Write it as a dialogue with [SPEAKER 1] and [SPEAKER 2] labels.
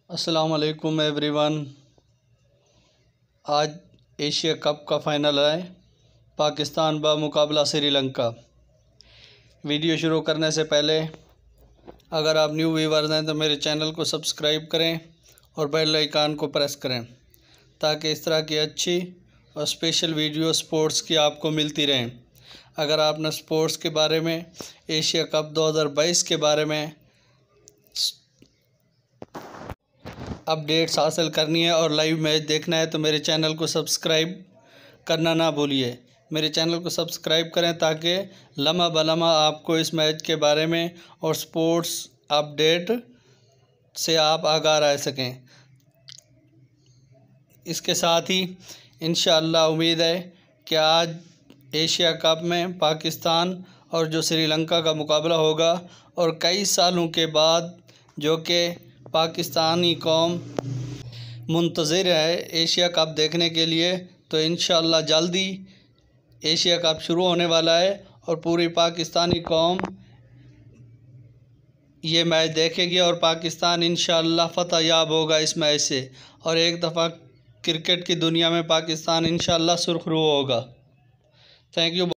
[SPEAKER 1] अस्सलाम वालेकुम एवरीवन। आज एशिया कप का फ़ाइनल है, पाकिस्तान ब मुकाबला श्रीलंका। वीडियो शुरू करने से पहले अगर आप न्यू व्यूअर्स हैं तो मेरे चैनल को सब्सक्राइब करें और बेल आइकन को प्रेस करें ताकि इस तरह की अच्छी और स्पेशल वीडियो स्पोर्ट्स की आपको मिलती रहें। अगर आपने स्पोर्ट्स के बारे में, एशिया कप 2022 के बारे में अपडेट्स हासिल करनी है और लाइव मैच देखना है तो मेरे चैनल को सब्सक्राइब करना ना भूलिए। मेरे चैनल को सब्सक्राइब करें ताकि लम्हा बलम्हा आपको इस मैच के बारे में और स्पोर्ट्स अपडेट से आप आगाह रह सकें। इसके साथ ही इंशाअल्लाह उम्मीद है कि आज एशिया कप में पाकिस्तान और जो श्रीलंका का मुकाबला होगा और कई सालों के बाद जो कि पाकिस्तानी कौम मुंतज़िर है एशिया कप देखने के लिए, तो इंशाअल्लाह जल्दी एशिया कप शुरू होने वाला है और पूरी पाकिस्तानी कौम ये मैच देखेगी और पाकिस्तान इंशाअल्लाह फ़तह याब होगा इस मैच से और एक दफ़ा क्रिकेट की दुनिया में पाकिस्तान इंशाअल्लाह सुर्खरू होगा। Thank you.